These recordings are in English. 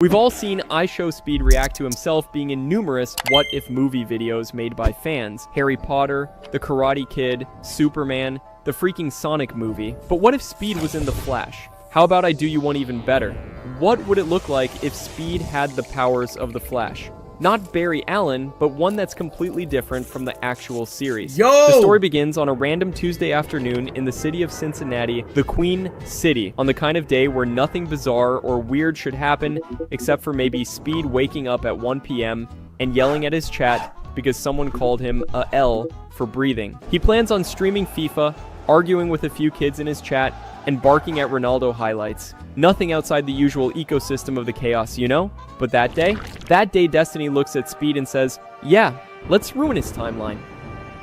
We've all seen iShowSpeed react to himself being in numerous what-if movie videos made by fans. Harry Potter, The Karate Kid, Superman, the freaking Sonic movie. But what if Speed was in The Flash? How about I do you one even better? What would it look like if Speed had the powers of The Flash? Not Barry Allen, but one that's completely different from the actual series. The story begins on a random Tuesday afternoon in the city of Cincinnati, the Queen City, on the kind of day where nothing bizarre or weird should happen, except for maybe Speed waking up at 1 p.m. and yelling at his chat because someone called him a L for breathing. He plans on streaming FIFA, arguing with a few kids in his chat, and barking at Ronaldo highlights. Nothing outside the usual ecosystem of the chaos, you know? But that day, Destiny looks at Speed and says, yeah, let's ruin his timeline.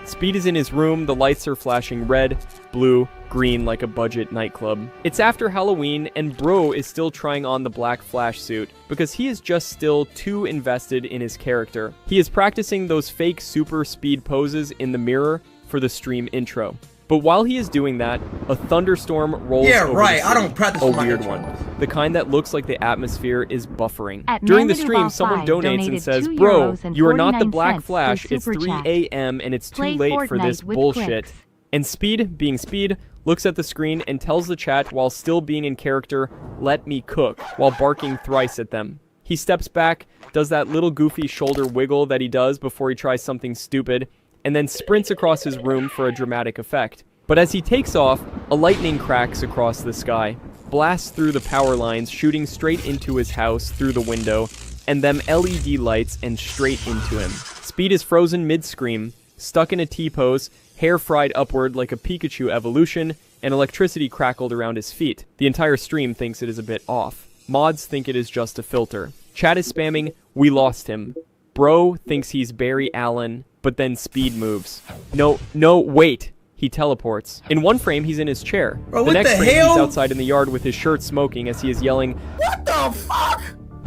Speed is in his room, the lights are flashing red, blue, green like a budget nightclub. It's after Halloween, and Bro is still trying on the black Flash suit because he is just still too invested in his character. He is practicing those fake super speed poses in the mirror for the stream intro. But while he is doing that, a thunderstorm rolls over the city. I don't practice a weird one. The kind that looks like the atmosphere is buffering. During the stream, someone donates and says, bro, you are not the Black Flash, it's 3 a.m. and it's too late for this bullshit. And Speed, being Speed, looks at the screen and tells the chat while still being in character, let me cook, while barking thrice at them. He steps back, does that little goofy shoulder wiggle that he does before he tries something stupid, and then sprints across his room for a dramatic effect. But as he takes off, a lightning cracks across the sky, blasts through the power lines, shooting straight into his house through the window, and them LED lights and straight into him. Speed is frozen mid-scream, stuck in a T-pose, hair fried upward like a Pikachu evolution, and electricity crackled around his feet. The entire stream thinks it is a bit off. Mods think it is just a filter. Chat is spamming, we lost him. Bro thinks he's Barry Allen, but then Speed moves. No, wait. He teleports. In one frame, he's in his chair. Bro, the next frame, he's outside in the yard with his shirt smoking as he is yelling, what the fuck?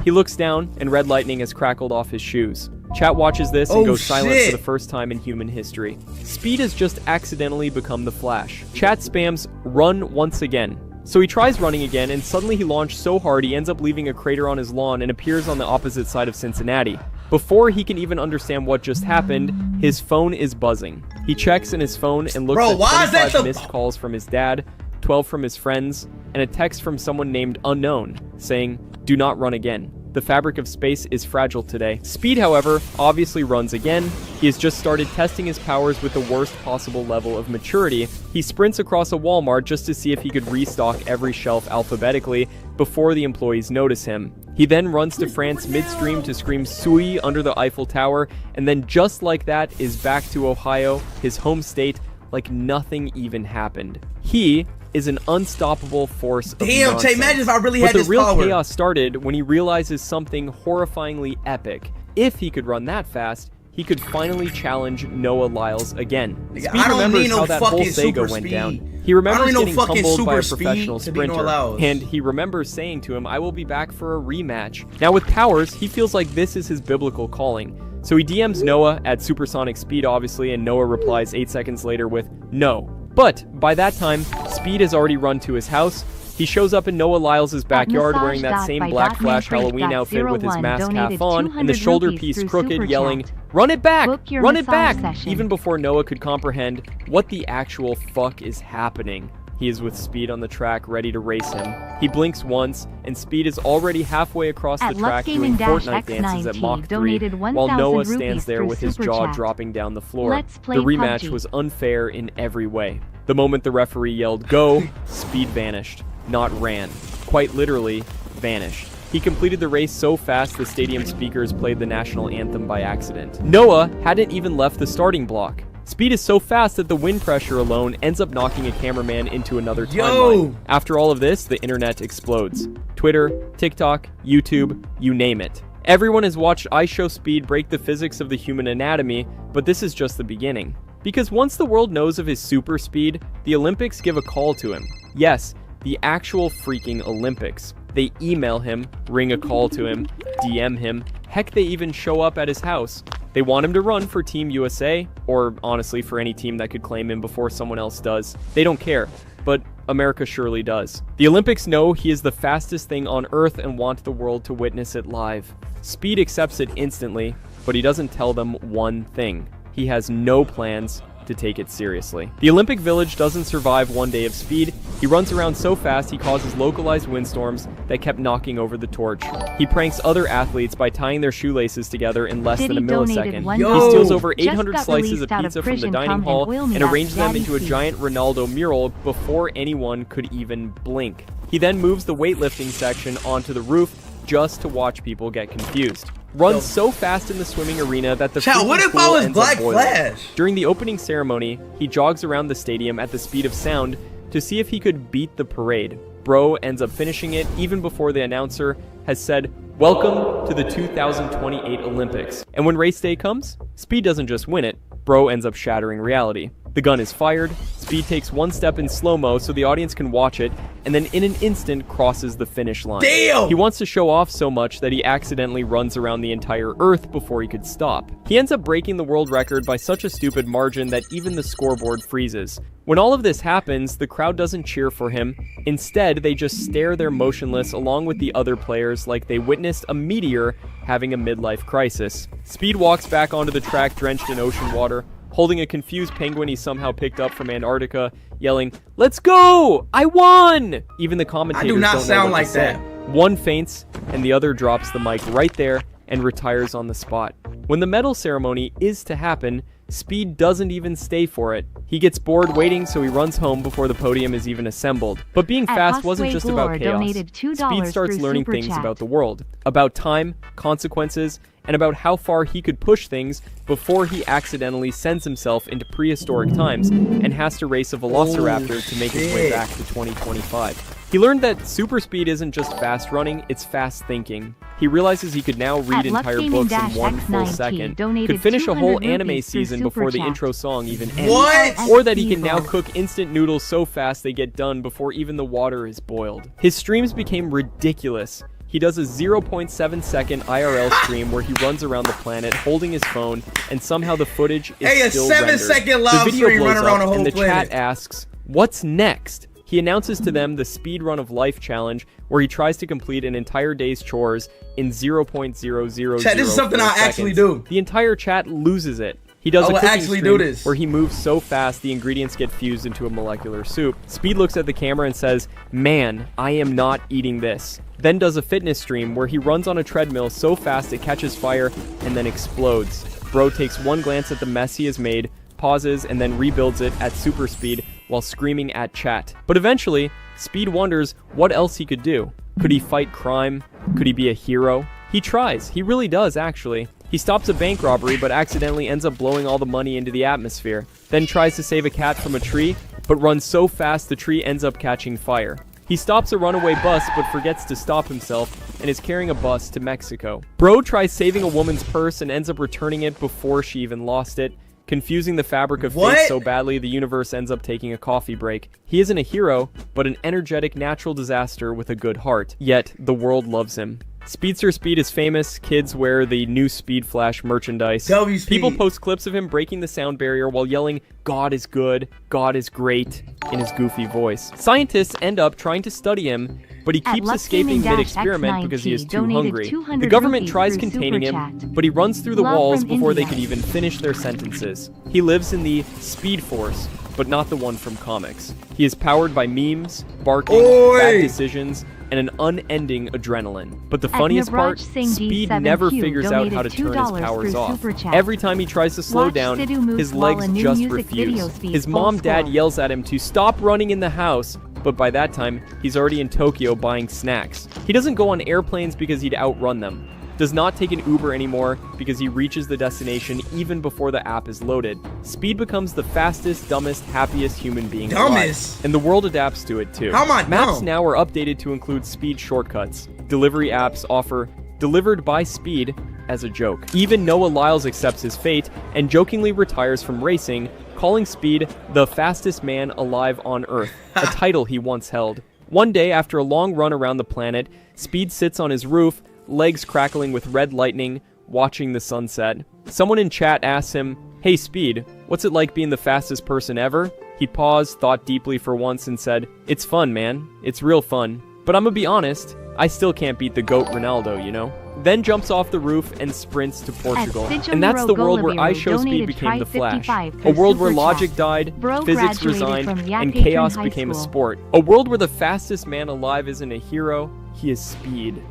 He looks down, and red lightning has crackled off his shoes. Chat watches this and goes silent for the first time in human history. Speed has just accidentally become the Flash. Chat spams, run once again. So he tries running again, and suddenly he launched so hard he ends up leaving a crater on his lawn and appears on the opposite side of Cincinnati. Before he can even understand what just happened, his phone is buzzing. He checks in his phone and looks at 25 missed calls from his dad, 12 from his friends, and a text from someone named Unknown, saying, do not run again. The fabric of space is fragile today. Speed, however, obviously runs again. He has just started testing his powers with the worst possible level of maturity. He sprints across a Walmart just to see if he could restock every shelf alphabetically before the employees notice him. He then runs to France midstream to scream "Sui" under the Eiffel Tower, and then just like that is back to Ohio, his home state, like nothing even happened. He is an unstoppable force of nonsense. Imagine if I really had this power. But the real chaos started when he realizes something horrifyingly epic. If he could run that fast, he could finally challenge Noah Lyles again. Speed remembers how that whole Sega went down. He remembers getting humbled by a professional sprinter, and he remembers saying to him, I will be back for a rematch. Now with powers, he feels like this is his biblical calling. So he DMs Noah at supersonic speed, obviously, and Noah replies 8 seconds later with no. But by that time, Speed has already run to his house. He shows up in Noah Lyles' backyard wearing that same Black Flash Halloween outfit with his mask half on and the shoulder piece crooked, yelling, run it back! Run it back! Even before Noah could comprehend what the actual fuck is happening. He is with Speed on the track, ready to race him. He blinks once, and Speed is already halfway across the track doing Fortnite dances at Mach 3, while Noah stands there with his jaw dropping down the floor. The rematch was unfair in every way. The moment the referee yelled, go, Speed vanished. Not ran. Quite literally, vanished. He completed the race so fast the stadium speakers played the national anthem by accident. Noah hadn't even left the starting block. Speed is so fast that the wind pressure alone ends up knocking a cameraman into another timeline. After all of this, the internet explodes. Twitter, TikTok, YouTube, you name it. Everyone has watched iShowSpeed break the physics of the human anatomy, but this is just the beginning. Because once the world knows of his super speed, the Olympics give a call to him. Yes, the actual freaking Olympics. They email him, ring a call to him, DM him, heck, they even show up at his house. They want him to run for Team USA, or honestly for any team that could claim him before someone else does. They don't care. but America surely does. The Olympics know he is the fastest thing on Earth and want the world to witness it live. Speed accepts it instantly, but he doesn't tell them one thing. He has no plans to take it seriously. The Olympic Village doesn't survive one day of Speed. He runs around so fast he causes localized windstorms that kept knocking over the torch. He pranks other athletes by tying their shoelaces together in less than a millisecond. He steals over 800 slices of pizza from the dining hall and arranges them into a giant Ronaldo mural before anyone could even blink. He then moves the weightlifting section onto the roof just to watch people get confused. Runs so fast in the swimming arena that the what if I was Black Flash? During the opening ceremony, he jogs around the stadium at the speed of sound to see if he could beat the parade. Bro ends up finishing it even before the announcer has said, "Welcome to the 2028 Olympics." And when race day comes, Speed doesn't just win it, Bro ends up shattering reality. The gun is fired, Speed takes one step in slow-mo so the audience can watch it, and then in an instant crosses the finish line. Damn! He wants to show off so much that he accidentally runs around the entire Earth before he could stop. He ends up breaking the world record by such a stupid margin that even the scoreboard freezes. When all of this happens, the crowd doesn't cheer for him. Instead, they just stare there motionless along with the other players like they witnessed a meteor having a midlife crisis. Speed walks back onto the track drenched in ocean water, holding a confused penguin he somehow picked up from Antarctica, yelling, "Let's go! I won!" Even the commentators don't know what to say. One faints, and the other drops the mic right there and retires on the spot. When the medal ceremony is to happen, Speed doesn't even stay for it. He gets bored waiting, so he runs home before the podium is even assembled. But being fast wasn't just about chaos. Speed starts learning things about the world, about time, consequences, and about how far he could push things before he accidentally sends himself into prehistoric times and has to race a velociraptor to make his way back to 2025. He learned that super speed isn't just fast running, it's fast thinking. He realizes he could now read entire books in one full second, could finish a whole anime season before the intro song even ends, or that he can now cook instant noodles so fast they get done before even the water is boiled. His streams became ridiculous. He does a 0.7 second IRL stream where he runs around the planet holding his phone, and somehow the footage is still rendered. 7-second live the video stream blows running around up, the whole and the planet. chat asks, "What's next?" He announces to them the Speed Run of Life challenge, where he tries to complete an entire day's chores in 0.0004 Chat, this is something I'll actually do. The entire chat loses it. He does a cooking stream where he moves so fast the ingredients get fused into a molecular soup. Speed looks at the camera and says, "Man, I am not eating this." Then does a fitness stream where he runs on a treadmill so fast it catches fire and then explodes. Bro takes one glance at the mess he has made, pauses, and then rebuilds it at super speed while screaming at chat. But eventually, Speed wonders what else he could do. Could he fight crime? Could he be a hero? He tries. He really does, actually. He stops a bank robbery but accidentally ends up blowing all the money into the atmosphere. Then tries to save a cat from a tree, but runs so fast the tree ends up catching fire. He stops a runaway bus but forgets to stop himself and is carrying a bus to Mexico. Bro tries saving a woman's purse and ends up returning it before she even lost it, confusing the fabric of fate so badly the universe ends up taking a coffee break. He isn't a hero, but an energetic natural disaster with a good heart. Yet, the world loves him. Speedster Speed is famous. Kids wear the new Speed Flash merchandise. People post clips of him breaking the sound barrier while yelling, "God is good, God is great," in his goofy voice. Scientists end up trying to study him, but he keeps escaping mid-experiment because he is too hungry. The government tries containing him, but he runs through the walls before they could even finish their sentences. He lives in the Speed Force, but not the one from comics. He is powered by memes, barking, bad decisions, and an unending adrenaline. But the funniest part, Speed never figures out how to turn his powers off. Every time he tries to slow down, his legs just refuse. His dad yells at him to stop running in the house, but by that time, he's already in Tokyo buying snacks. He doesn't go on airplanes because he'd outrun them. Does not take an Uber anymore because he reaches the destination even before the app is loaded. Speed becomes the fastest, dumbest, happiest human being alive. And the world adapts to it too. Maps now are updated to include speed shortcuts. Delivery apps offer "delivered by Speed" as a joke. Even Noah Lyles accepts his fate and jokingly retires from racing, calling Speed the fastest man alive on Earth, a title he once held. One day, after a long run around the planet, Speed sits on his roof, legs crackling with red lightning, watching the sunset. Someone in chat asks him, "Hey Speed, what's it like being the fastest person ever?" He paused, thought deeply for once, and said, "It's fun, man. It's real fun. But I'm gonna be honest, I still can't beat the GOAT Ronaldo, you know?" Then jumps off the roof and sprints to Portugal. And that's the world where iShowSpeed became the Flash. A world where logic died, physics resigned, and chaos became a sport. A world where the fastest man alive isn't a hero, he is speed.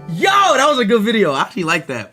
Yo, that was a good video. I actually like that.